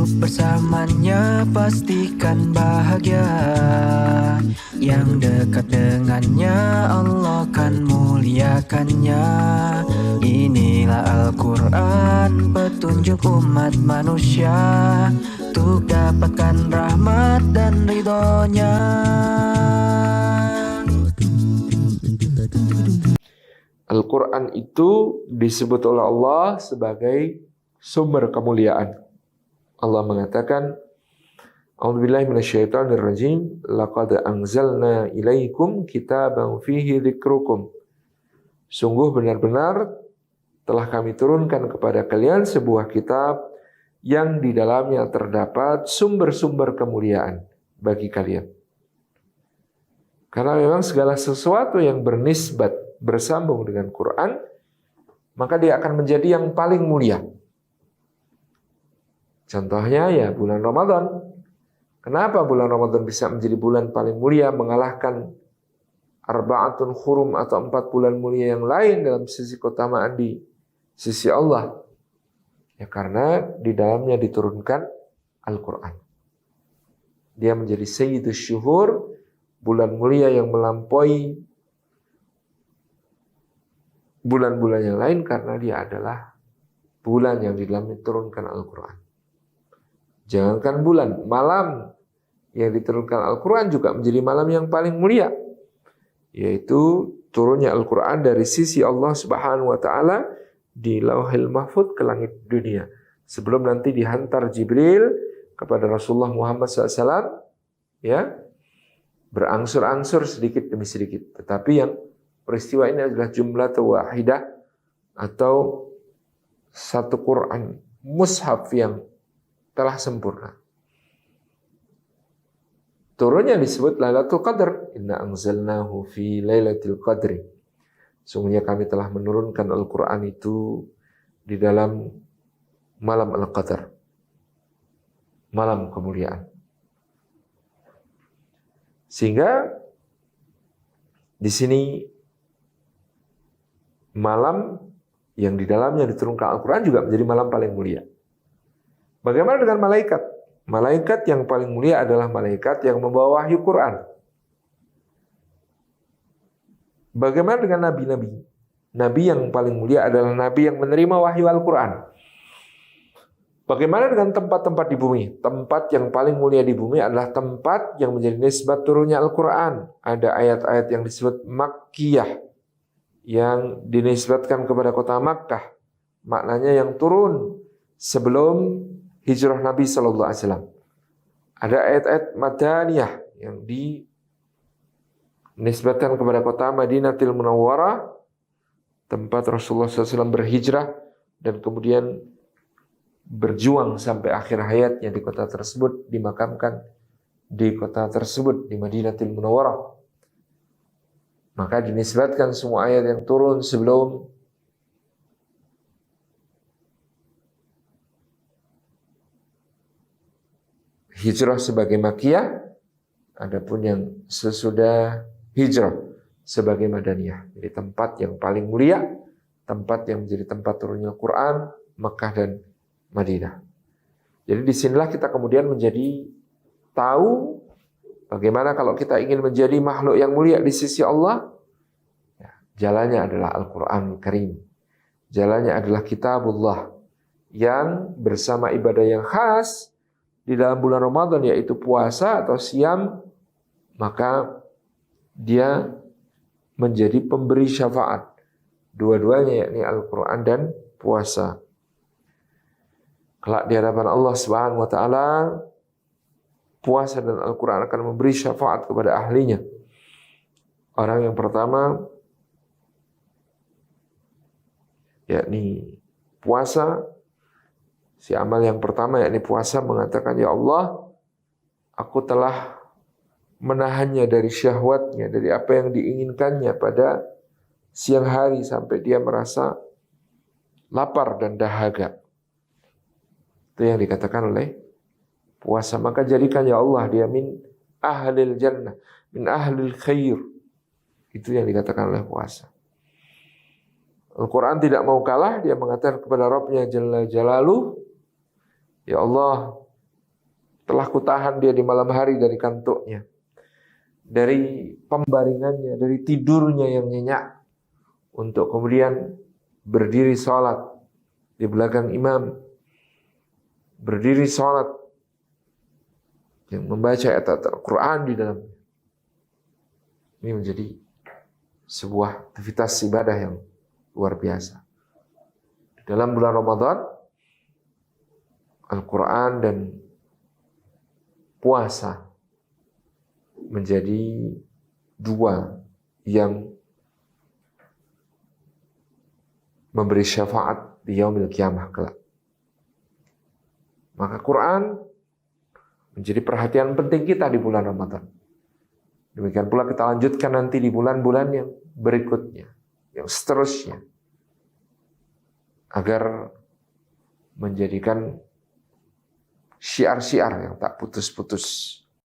hidup bersamanya pastikan bahagia. Yang dekat dengannya Allah kan muliakannya. Inilah Al-Quran, petunjuk umat manusia untuk dapatkan rahmat dan ridhonya. Al-Quran itu disebut oleh Allah sebagai sumber kemuliaan. Allah mengatakan, A'udzubillahi minasyaitonirrajim, laqad anzalna ilaikum kitaban fihi dzikrukum. Sungguh benar-benar telah kami turunkan kepada kalian sebuah kitab yang di dalamnya terdapat sumber-sumber kemuliaan bagi kalian. Karena memang segala sesuatu yang bernisbat, bersambung dengan Quran, maka dia akan menjadi yang paling mulia. Contohnya ya bulan Ramadan. Kenapa bulan Ramadan bisa menjadi bulan paling mulia, mengalahkan arba'atun hurum atau 4 bulan mulia yang lain dalam sisi keutamaan di sisi Allah? Ya karena di dalamnya diturunkan Al-Quran. Dia menjadi sayyidus syuhur, bulan mulia yang melampaui bulan-bulan yang lain karena dia adalah bulan yang di dalamnya diturunkan Al-Quran. Jangankan bulan, malam yang diturunkan Al-Quran juga menjadi malam yang paling mulia, yaitu turunnya Al-Quran dari sisi Allah Subhanahu wa Ta'ala di Lauhil Mahfuz ke langit dunia, sebelum nanti dihantar Jibril kepada Rasulullah Muhammad SAW, ya, berangsur-angsur sedikit demi sedikit. Tetapi yang peristiwa ini adalah jumlah wahidah atau satu Quran mushaf yang telah sempurna. Turunnya disebut Lailatul Qadar. Inna anzalnahu fi Lailatul Qadri. Sungguhnya kami telah menurunkan Al-Quran itu di dalam malam Al-Qadar, malam kemuliaan. Sehingga di sini malam yang di dalamnya diturunkan Al-Quran juga menjadi malam paling mulia. Bagaimana dengan malaikat? Malaikat yang paling mulia adalah malaikat yang membawa wahyu Quran. Bagaimana dengan nabi-nabi? Nabi yang paling mulia adalah nabi yang menerima wahyu Al-Quran. Bagaimana dengan tempat-tempat di bumi? Tempat yang paling mulia di bumi adalah tempat yang menjadi nisbat turunnya Al-Quran. Ada ayat-ayat yang disebut Makkiyah, yang dinisbatkan kepada kota Makkah. Maknanya yang turun sebelum hijrah Nabi SAW. Ada ayat-ayat Madaniyah yang dinisbatkan kepada kota Madinatul Munawwarah, tempat Rasulullah SAW berhijrah dan kemudian berjuang sampai akhir hayatnya di kota tersebut, dimakamkan di kota tersebut, di Madinatul Munawwarah. Maka dinisbatkan semua ayat yang turun sebelum hijrah sebagai Makkiyah, adapun yang sesudah hijrah sebagai Madaniyah. Jadi tempat yang paling mulia, tempat yang menjadi tempat turunnya Quran, Makkah dan Madinah. Jadi disinilah kita kemudian menjadi tahu bagaimana kalau kita ingin menjadi makhluk yang mulia di sisi Allah, ya, jalannya adalah Al-Quran Karim. Jalannya adalah Kitabullah yang bersama ibadah yang khas di dalam bulan Ramadan, yaitu puasa atau siam, maka dia menjadi pemberi syafaat. Dua-duanya yakni Al-Quran dan puasa. Kelak di hadapan Allah Subhanahu wa Ta'ala, puasa dan Al-Quran akan memberi syafaat kepada ahlinya. Orang yang pertama yakni puasa, si amal yang pertama yakni puasa mengatakan, ya Allah, aku telah menahannya dari syahwatnya, dari apa yang diinginkannya pada siang hari sampai dia merasa lapar dan dahaga. Itu yang dikatakan oleh puasa. Maka jadikan ya Allah dia min ahlil jannah, min ahlil khair. Itu yang dikatakan oleh puasa. Al-Quran tidak mau kalah, dia mengatakan kepada Rabbnya Jalla Jalaluh, ya Allah, Telah kutahan dia di malam hari dari kantuknya, dari pembaringannya, dari tidurnya yang nyenyak, untuk kemudian berdiri sholat di belakang imam, berdiri sholat yang membaca ayat Al-Quran di dalamnya. Ini menjadi sebuah aktivitas ibadah yang luar biasa. Dalam bulan Ramadan, Al-Quran dan puasa menjadi dua yang memberi syafaat di yaumil qiyamah kelak. Maka Quran menjadi perhatian penting kita di bulan Ramadan. Demikian pula kita lanjutkan nanti di bulan-bulan yang berikutnya, yang seterusnya, agar menjadikan syiar-syiar yang tak putus-putus